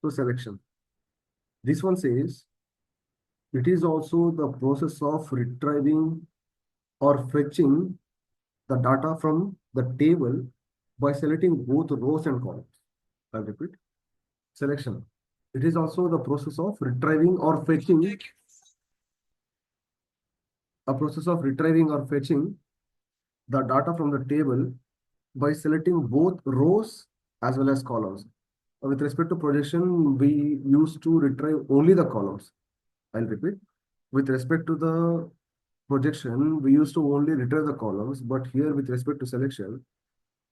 So selection. This one says it is also the process of retrieving or fetching the data from the table by selecting both rows and columns. I'll repeat. Selection. It is also the process of retrieving or fetching the data from the table by selecting both rows as well as columns. With respect to projection, we used to retrieve only the columns. I'll repeat. With respect to the projection, we used to only retrieve the columns, but here with respect to selection,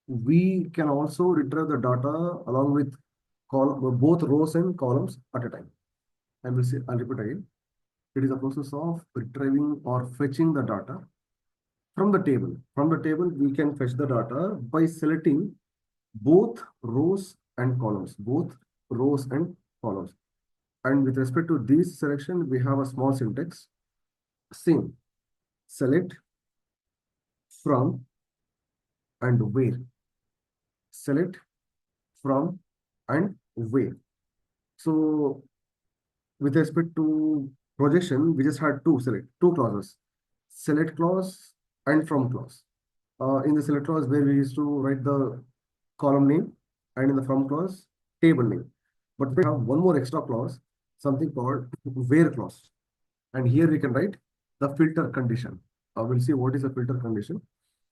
we can also retrieve the data along with both rows and columns at a time. I'll repeat again. It is a process of retrieving or fetching the data from the table. From the table, we can fetch the data by selecting both rows and columns, both rows and columns. And with respect to this selection, we have a small syntax. Same. Select from and where. Select from and where. So with respect to projection, we just had two clauses. Select clause and from clause. In the select clause where we used to write the column name, and in the from clause, table name. But we have one more extra clause, something called where clause. And here we can write the filter condition. We'll see what is the filter condition.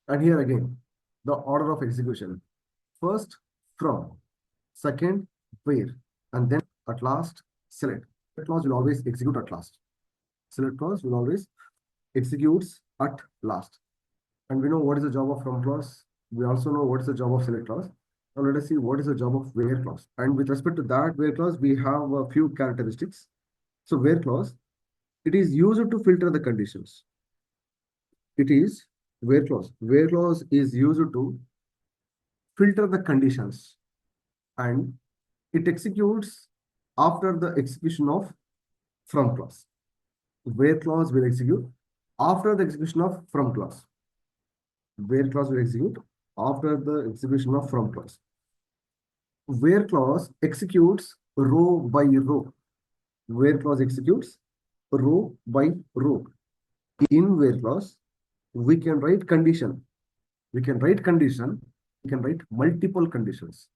And here again, the order of execution. First, from. Second, where. And then at last, select. Select clause will always execute at last. Select clause will always executes at last. And we know what is the job of from clause. We also know what is the job of select clause. Now let us see what is the job of where clause. And with respect to that where clause, we have a few characteristics. So where clause, it is used to filter the conditions. It is where clause. Where clause is used to filter the conditions, and it executes after the execution of from clause. Where clause will execute after the execution of from clause. Where clause will execute after the execution of from clause. Where clause executes row by row. Where clause executes row by row. In where clause, we can write condition. We can write condition. We can write multiple conditions.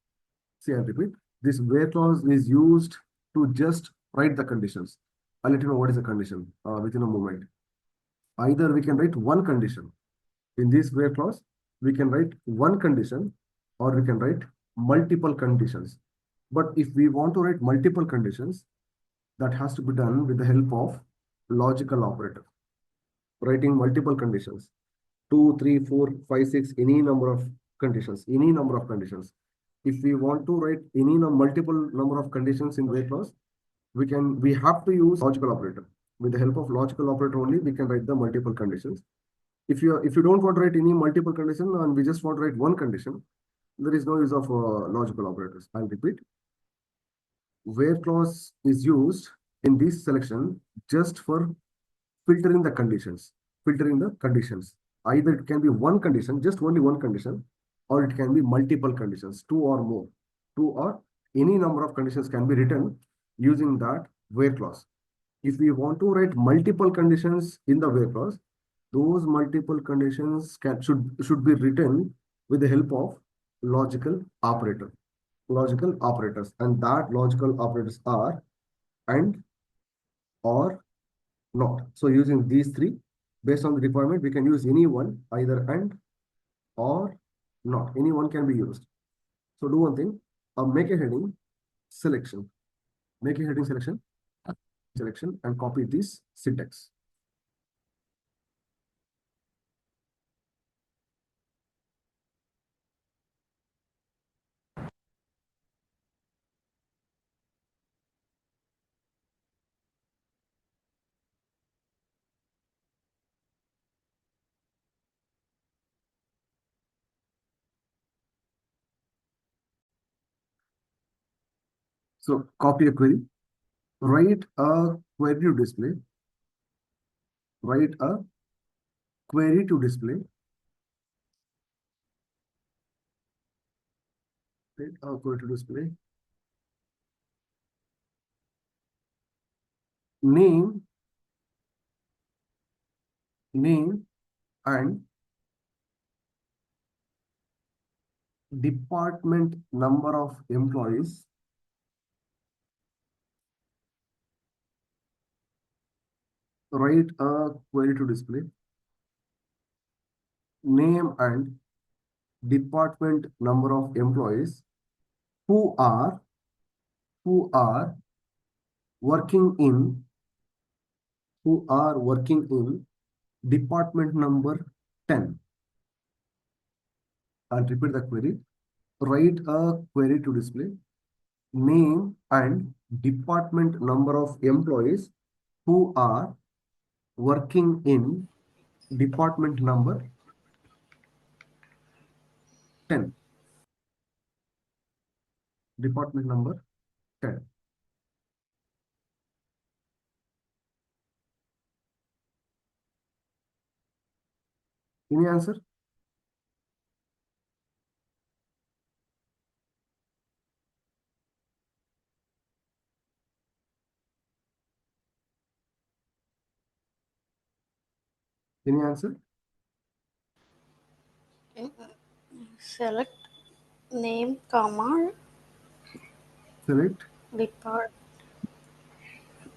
See, I repeat. This where clause is used to just write the conditions. I'll let you know what is the condition within a moment. Either we can write one condition. In this where clause, we can write one condition or we can write multiple conditions. But if we want to write multiple conditions, that has to be done with the help of logical operator. Writing multiple conditions, 2, 3, 4, 5, 6, any number of conditions, any number of conditions. If we want to write any multiple number of conditions in where clause, we have to use logical operator. With the help of logical operator only, we can write the multiple conditions. If you don't want to write any multiple condition and we just want to write one condition, there is no use of logical operators. I'll repeat. Where clause is used in this selection just for filtering the conditions. Filtering the conditions. Either it can be one condition, just only one condition, or it can be multiple conditions, two or more. Two or any number of conditions can be written using that where clause. If we want to write multiple conditions in the where clause, those multiple conditions should be written with the help of logical operator. Logical operators. And that logical operators are and, or, not. So using these three, based on the requirement, we can use any one, either and or not. Any one can be used. So do one thing, make a heading selection. Make a heading selection and copy this syntax. So copy a query, write a query to display, write a query to display, write a query to display, name, and department number of employees. Write a query to display name and department number of employees who are who are working in department number 10. I'll repeat the query. Write a query to display name and department number of employees who are working in department number 10. Department number 10. Any answer? Any answer? Select name, comma, Select depart,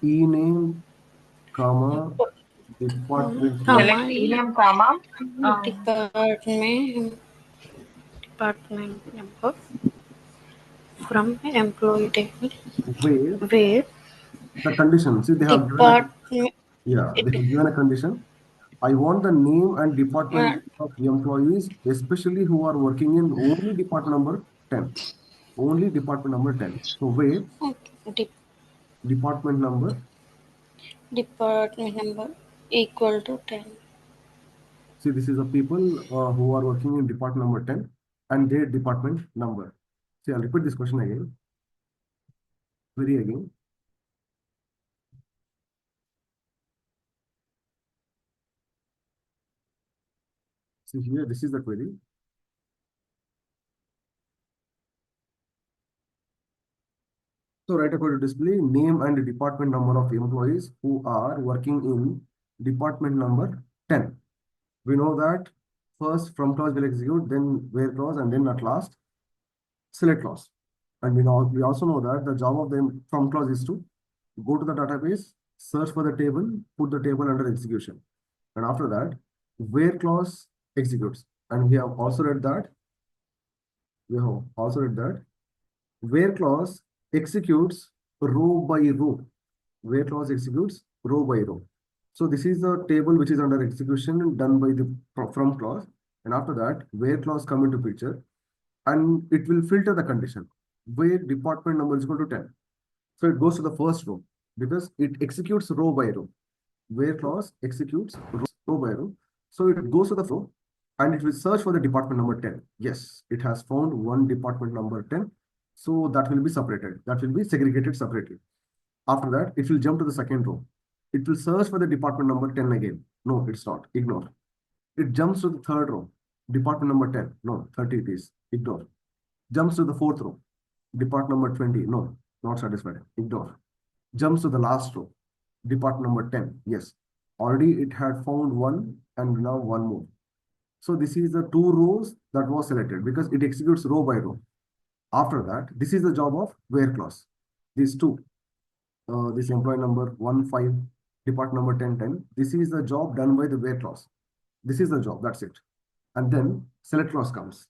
e-name, comma, department comma, name. Select ename, comma, department number from employee table Where where the condition, see, they have given a, department yeah, they have given a condition. I want the name and department of employees, especially who are working in only department number 10. Only department number 10. So where de- department number, department number equal to 10. see, this is the people who are working in department number 10 and their department number. See, I'll repeat this question again, very again. See here, this is the query. So write a query to display name and department number of employees who are working in department number 10. We know that first from clause will execute, then where clause, and then at last select clause. And we also know that the job of the from clause is to go to the database, search for the table, put the table under execution. And after that, where clause executes. And we have also read that where clause executes row by row. Where clause executes row by row. So this is the table which is under execution done by the from clause. And after that, where clause come into picture, and it will filter the condition where department number is equal to 10. So it goes to the first row because it executes row by row. Where clause executes row by row. So it goes to the row and it will search for the department number 10. Yes, it has found one department number 10. So that will be separated. That will be segregated separately. After that, it will jump to the second row. It will search for the department number 10 again. No, it's not. Ignore. It jumps to the third row. Department number 10. No, 30 it is. Ignore. Jumps to the fourth row. Department number 20. No, not satisfied. Ignore. Jumps to the last row. Department number 10. Yes. Already it had found one and now one more. So this is the two rows that was selected because it executes row by row. After that, this is the job of where clause. These two, this employee number 15, department number 1010. This is the job done by the where clause. This is the job, that's it. And then select clause comes.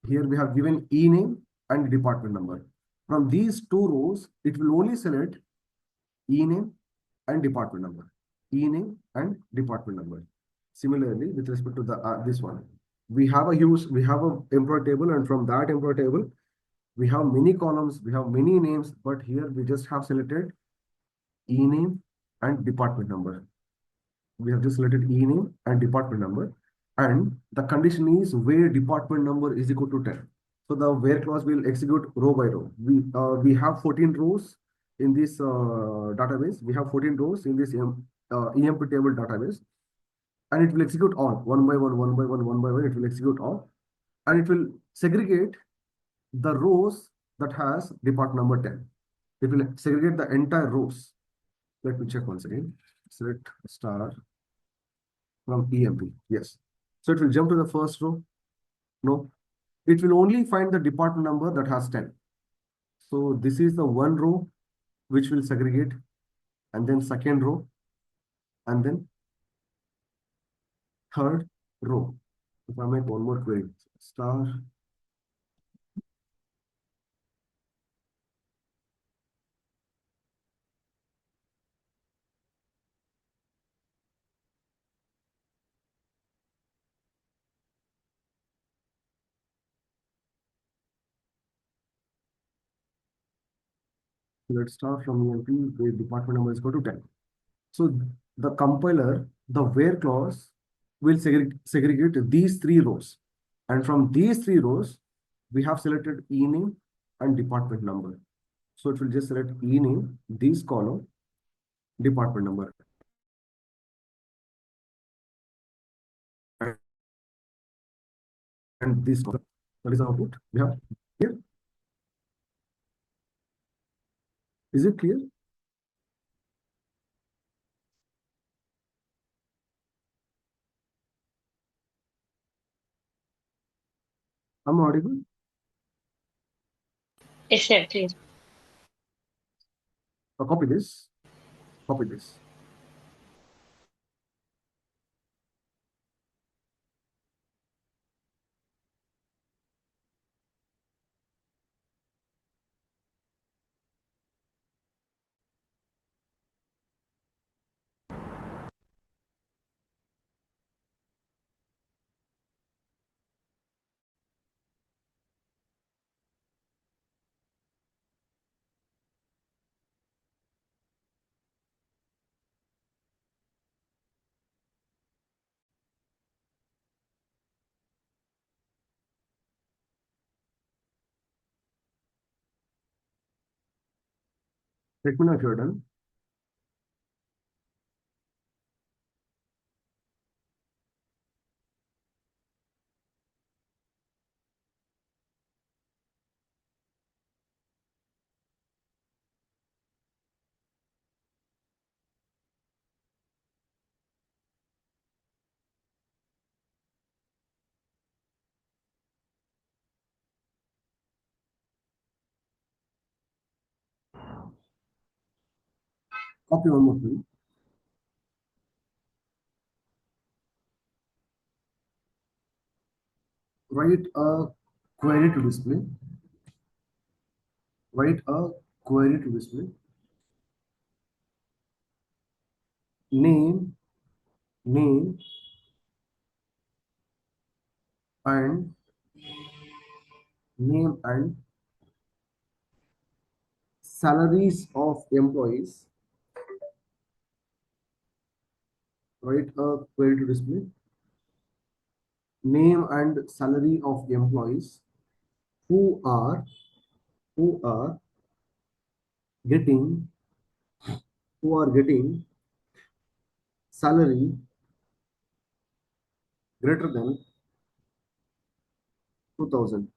Here we have given e-name and department number. From these two rows, it will only select e-name and department number. E-name and department number. Similarly, with respect to the this one, we have a employee table, and from that employee table, we have many columns, we have many names, but here we just have selected e-name and department number. We have just selected e-name and department number, and the condition is where department number is equal to 10. So the where clause will execute row by row. We have 14 rows in this database. We have 14 rows in this EMP table database, and it will execute all one by one, one by one, one by one. It will execute all, and it will segregate the rows that has department number 10. It will segregate the entire rows. Let me check once again. Select star from EMP. Yes. So it will jump to the first row. No. It will only find the department number that has 10. So this is the one row which will segregate, and then second row, and then third row. If I make one more query, star let's start from EMP, the department number is equal to 10. So the compiler, the where clause will segregate these three rows. And from these three rows, we have selected e-name and department number. So it will just select e-name, this column, department number. And this column. That is the output we have here. Is it clear? I'm audible? Yes, sir, please. Copy this. Copy this. Let me know if you're done. Copy one more thing. Write a query to display. Write a query to display. Name, name, and name and salaries of employees. Write a query to display. Name and salary of employees who are who are getting who are getting salary greater than 2000.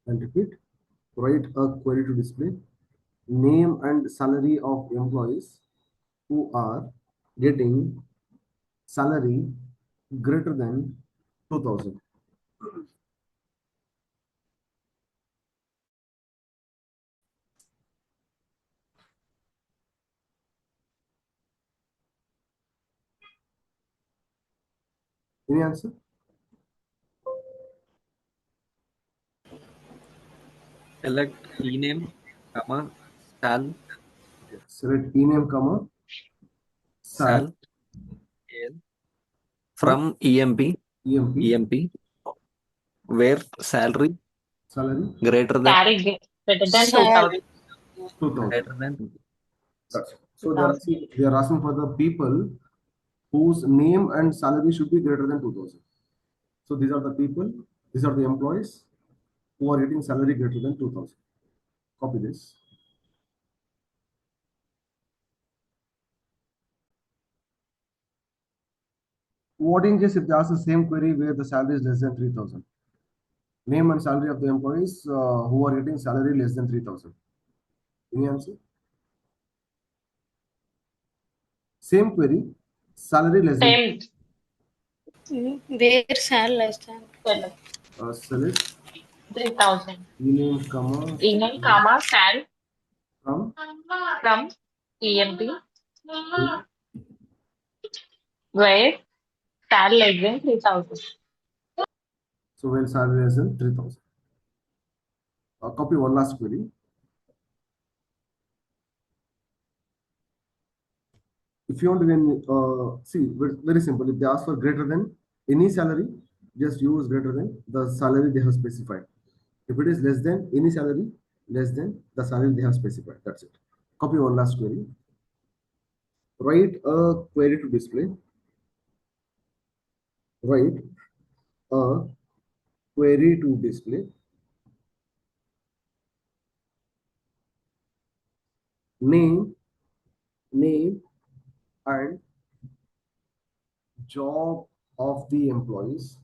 And repeat, write a query to display name and salary of employees who are getting salary greater than 2000. Any answer? Select ename, comma, sal, Select ename, comma, sal, sal, from EMP, EMP, where salary salary greater than Carry greater than Salary 2,000. 2000. greater than That's it. So they are asking for the people whose name and salary should be greater than 2000. So these are the people, these are the employees who are getting salary greater than 2000. Copy this. What in case if they ask the same query where the salary is less than 3000? Name and salary of the employees who are getting salary less than 3000. Any answer? Same query, salary less than. Same. Where sal less than. Select Select 3,000. ename, comma, Ename, comma, sal from from EMP, where where sal less than 3,000. so when salary less than 3,000. Copy one last query. If you want to see, very simple. If they ask for greater than any salary, just use greater than the salary they have specified. If it is less than any salary, less than the salary they have specified. That's it. Copy one last query. Write a query to display. Write a query to display. Name and job of the employees.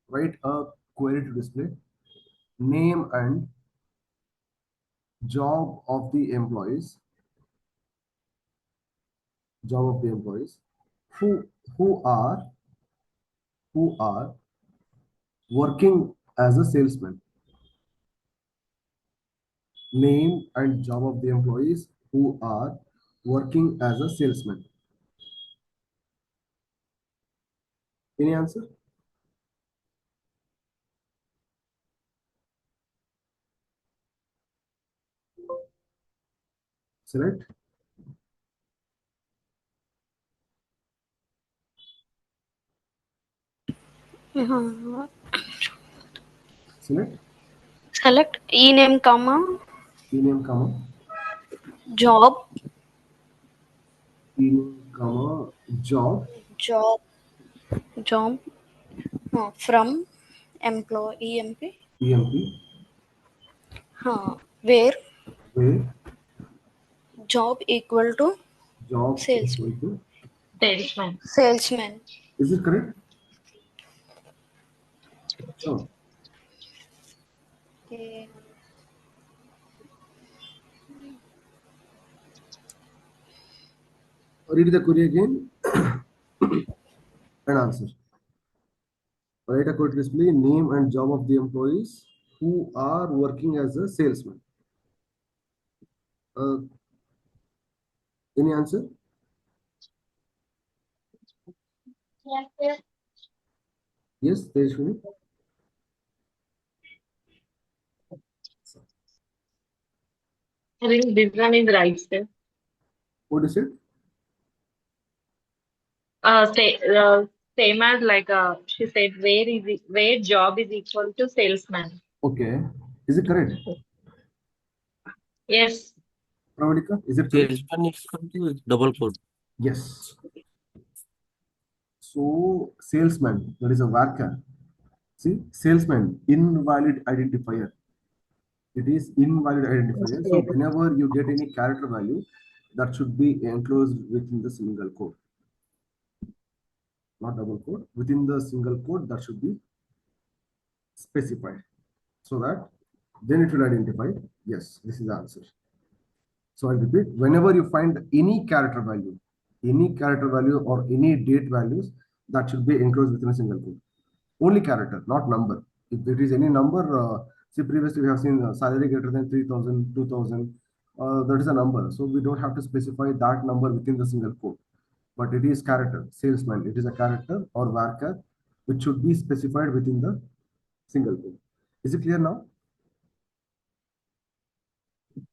Write a query to display. Name and job of the employees. Job of the employees who who are who are working as a salesman. Name and job of the employees who are working as a salesman. Any answer? Select. Select. Select ename, comma, Ename, comma, job, ename, comma, job, job, job from employee EMP. EMP, Where where job equal to job salesman. equal to. Salesman. Salesman. Is it correct? Sure. Okay. Read the query again and answer. Write a query to display name and job of the employees who are working as a salesman. Uh, any answer? Yes, Tejshwini. I think this one is right, sir. What is it? Same as like she said, where job is equal to salesman. Okay. Is it correct? Yes. Pravalika, is it correct? Salesman is equal to double quote. Yes. So salesman, that is a varchar. See, salesman, invalid identifier. It is invalid identifier. So whenever you get any character value, that should be enclosed within the single quote, not double quote. Within the single quote, that should be specified, so that then it will identify. Yes, this is the answer. So I repeat, whenever you find any character value or any date values, that should be enclosed within a single quote. Only character, not number. If it is any number, see previously we have seen salary greater than 3,000, 2,000, that is a number. So we don't have to specify that number within the single quote. But it is character, salesman, it is a character or varchar, which should be specified within the single quote. Is it clear now?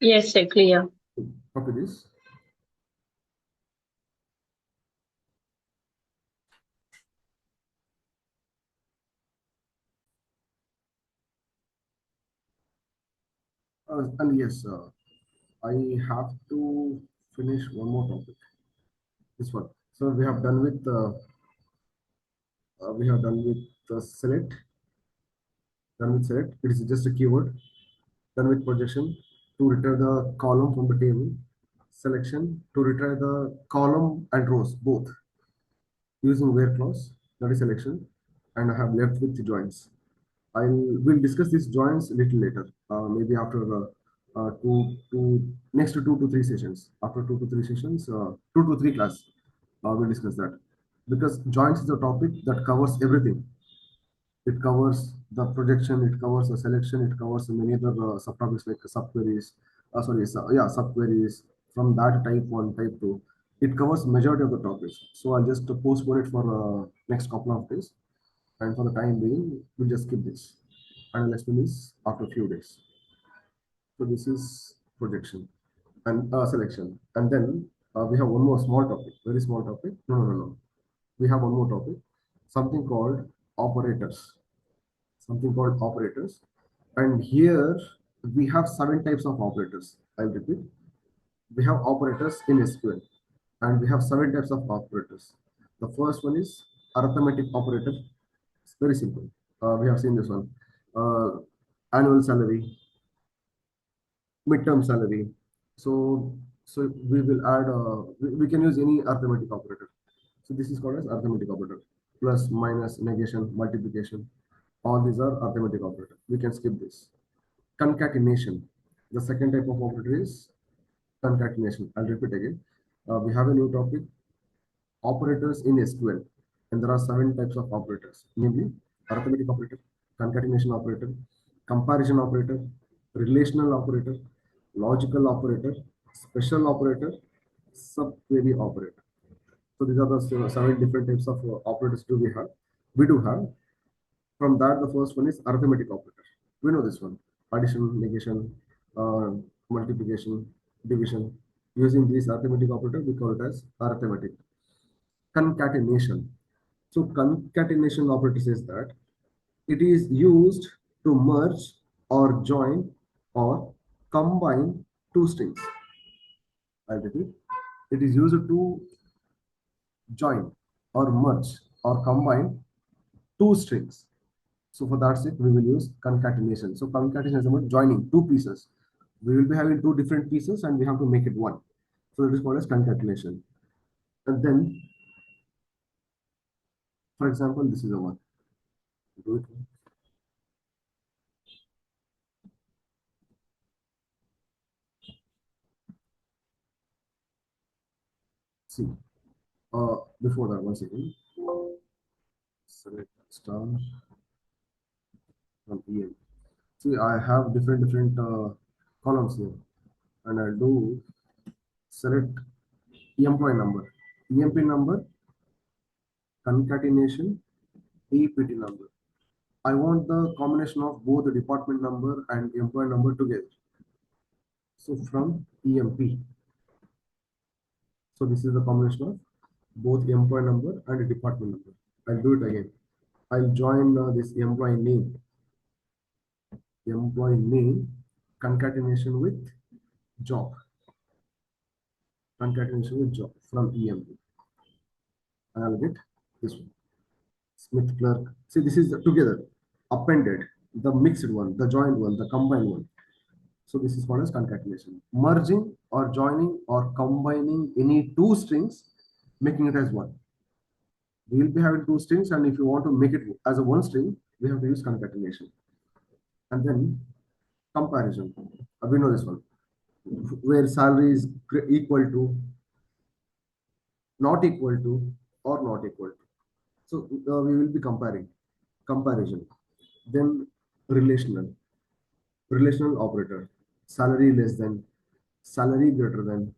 Yes, sir, clear. Copy this. And yes, I have to finish one more topic. This one. So we have done with select. Done with select. It is just a keyword. Done with projection to retrieve the column from the table. Selection to retrieve the column and rows both using where clause. That is selection. And I have left with the joins. We'll discuss these joins a little later. Maybe after to next 2 to 3 sessions. After 2 to 3 sessions, 2 to 3 class, we'll discuss that, because joints is a topic that covers everything. It covers the projection, it covers the selection, it covers many other subtopics like subqueries, subqueries from that type 1, type 2. It covers majority of the topics. So I'll just postpone it for next couple of days. And for the time being, we'll just skip this. And I'll explain this after a few days. So this is projection and selection. And then we have one more small topic, very small topic. No. We have one more topic, something called operators. Something called operators. And here we have 7 types of operators. I'll repeat. We have operators in SQL, and we have 7 types of operators. The first one is arithmetic operator. It's very simple. We have seen this one. Annual salary, midterm salary. So we will add, we can use any arithmetic operator. So this is called as arithmetic operator. Plus, minus, negation, multiplication. All these are arithmetic operators. We can skip this. Concatenation. The second type of operator is concatenation. I'll repeat again. We have a new topic, operators in SQL. And there are 7 types of operators, namely arithmetic operator, concatenation operator, comparison operator, relational operator, logical operator, special operator, subquery operator. So these are the 7 different types of operators do we have. We do have. From that, the first one is arithmetic operator. We know this one: addition, negation, multiplication, division. Using these arithmetic operator, we call it as arithmetic. Concatenation. So concatenation operator says that it is used to merge or join or combine 2 strings. I repeat, it is used to join or merge or combine 2 strings. So for that sake, we will use concatenation. So concatenation is about joining 2 pieces. We will be having 2 different pieces and we have to make it one. So it is called as concatenation. And then, for example, this is a one. Do it. See, before that, one second. Select star from EM. See, I have different columns here, and I do select employee number, EMP number, concatenation, EPT number. I want the combination of both the department number and employee number together. So from EMP. So this is the combination of both employee number and department number. I'll do it again. I'll join this employee name, concatenation with job, concatenation with job from EMP. And I'll get this one, Smith clerk. See, this is together, appended, the mixed one, the joined one, the combined one. So this is called as concatenation. Merging or joining or combining any 2 strings, making it as one. We will be having 2 strings, and if you want to make it as a 1 string, we have to use concatenation. And then comparison. We know this one, where salary is equal to, not equal to, or not equal to. So we will be comparing. Comparison. Then relational operator. Salary less than, salary greater than,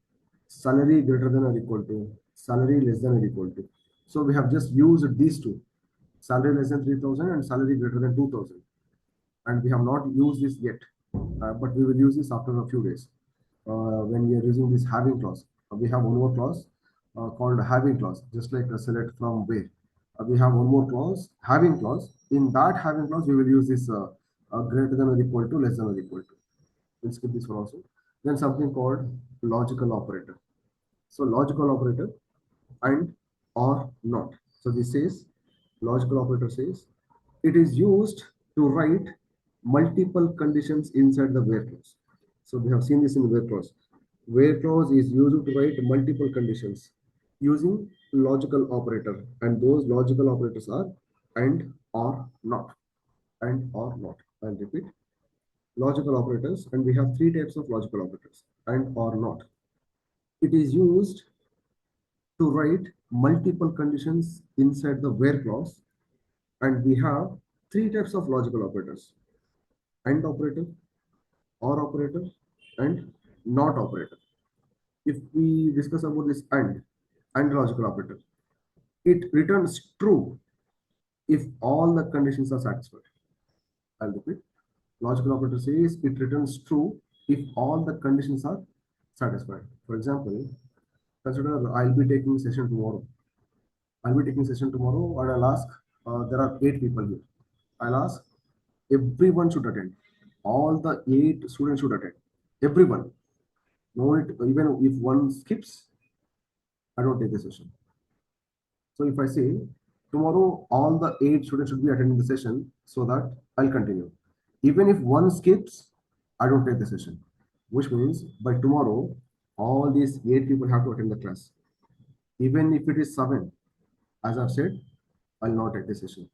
salary greater than or equal to, salary less than or equal to. So we have just used these two, salary less than 3,000 and salary greater than 2,000. And we have not used this yet, but we will use this after a few days when we are using this having clause. We have one more clause called having clause, just like a select from where. We have one more clause, having clause. In that having clause, we will use this greater than or equal to, less than or equal to. We'll skip this one also. Then something called logical operator. So logical operator and or not. So this says, logical operator says, it is used to write multiple conditions inside the where clause. So we have seen this in where clause. Where clause is used to write multiple conditions using logical operator, and those logical operators are and or not, and or not. I'll repeat. logical operators, and we have three types of logical operators, and or not. It is used to write multiple conditions inside the where clause, and we have three types of logical operators: and operator, or operator, and not operator. If we discuss about this and logical operator, it returns true if all the conditions are satisfied. I'll repeat. Logical operator says it returns true if all the conditions are satisfied. For example, consider I'll be taking session tomorrow. I'll be taking session tomorrow, and I'll ask, there are 8 people here. I'll ask everyone should attend. All the 8 students should attend. Everyone. No, even if one skips, I don't take the session. So if I say tomorrow all the 8 students should be attending the session, so that I'll continue. Even if one skips, I don't take the session, which means by tomorrow all these 8 people have to attend the class. Even if it is 7, as I've said, I'll not take the session.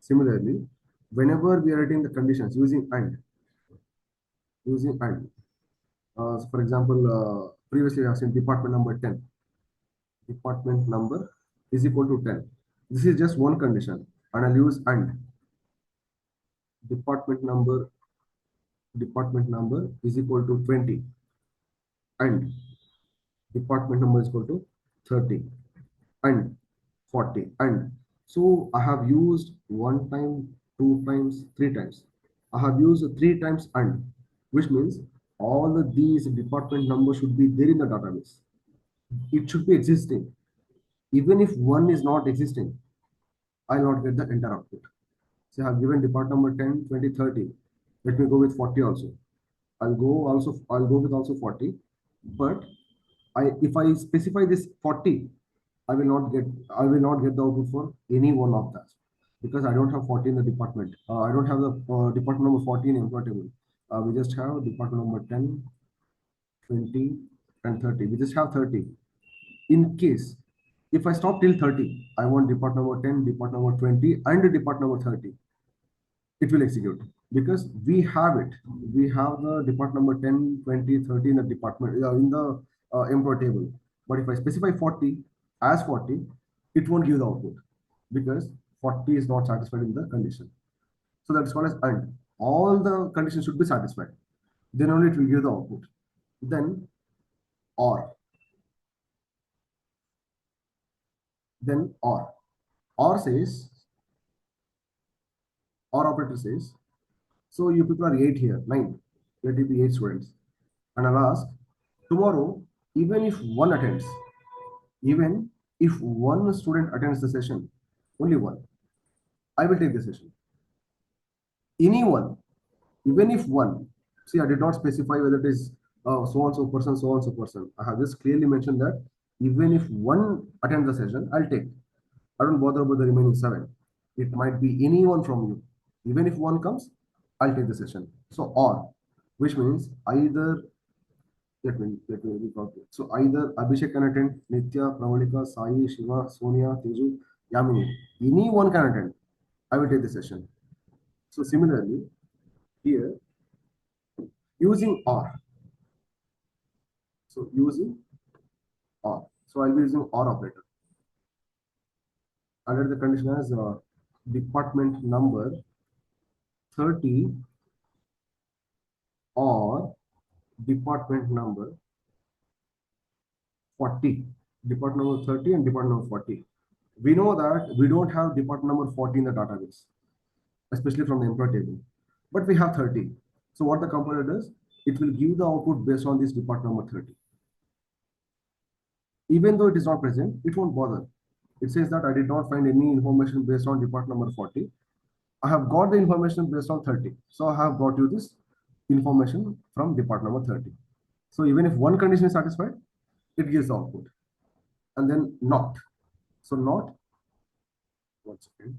Similarly, whenever we are writing the conditions using and, for example, previously I have seen department number 10. Department number is equal to 10. This is just one condition, and I'll use and. Department number is equal to 20, and department number is equal to 30, and 40, and so I have used 1 time, 2 times, 3 times. I have used 3 times and, which means all of these department numbers should be there in the database. It should be existing. Even if one is not existing, I'll not get the entire output. So I have given department number 10, 20, 30. Let me go with 40 also. I'll go with also 40, but if I specify this 40, I will not get the output for any one of that, because I don't have 40 in the department. I don't have the department number 40 in employee table. We just have department number 10, 20, and 30. We just have 30. In case if I stop till 30, I want department number 10, department number 20, and department number 30. It will execute because we have it. We have the department number 10, 20, 30 in the department in the employee table. But if I specify 40 as 40, it won't give the output because 40 is not satisfied in the condition. So that's called as and. All the conditions should be satisfied. Then only it will give the output. Then or. Then or says, or operator says, so you people are 8 here, 9. Let it be 8 students. And I'll ask, tomorrow, even if one student attends the session, only one, I will take the session. Anyone, even if one, see, I did not specify whether it is so and so person, so and so person. I have just clearly mentioned that even if one attends the session, I'll take. I don't bother about the remaining 7. It might be anyone from you. Even if one comes, I'll take the session. So or, which means either, let me recall. So either Abhishek can attend, Nitya, Pravalika, Sai, Shiva, Sonia, Teju, Yamini. Anyone can attend. I will take the session. So similarly, here, using or. So using or. So I'll be using or operator. Under the condition as department number 30 or department number 40. Department number 30 and department number 40. We know that we don't have department number 40 in the database, especially from the employee table, but we have 30. So what the compiler does, it will give the output based on this department number 30. Even though it is not present, it won't bother. It says that I did not find any information based on department number 40. I have got the information based on 30. So I have brought you this information from department number 30. So even if one condition is satisfied, it gives the output. And then not. So not, 1 second.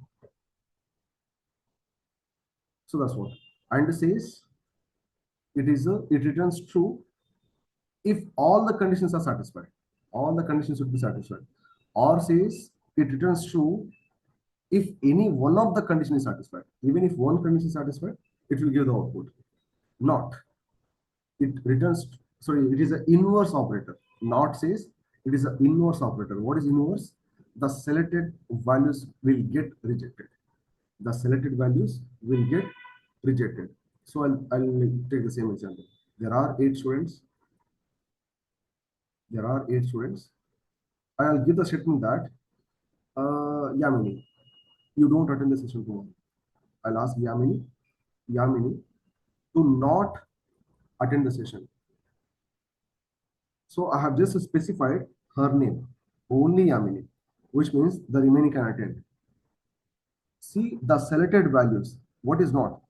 So that's what. And says it returns true if all the conditions are satisfied. All the conditions should be satisfied. Or says it returns true if any one of the condition is satisfied. Even if one condition is satisfied, it will give the output. not. It returns, sorry, it is an inverse operator. Not says it is an inverse operator. What is inverse? The selected values will get rejected. The selected values will get rejected. So I'll take the same example. There are 8 students. There are 8 students. I'll give the statement that, Yamini, you don't attend the session tomorrow. I'll ask Yamini to not attend the session. So I have just specified her name, only Yamini, which means the remaining can attend. See the selected values. What is not?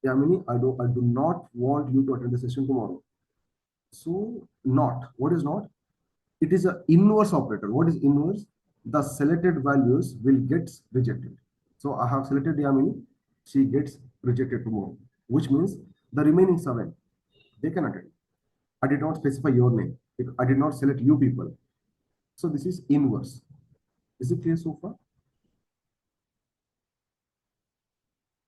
Yamini, I do not want you to attend the session tomorrow. So not. What is not? It is an inverse operator. What is inverse? The selected values will get rejected. So I have selected Yamini. She gets rejected tomorrow, which means the remaining 7, they can attend. I did not specify your name. I did not select you people. So this is inverse. Is it clear so far?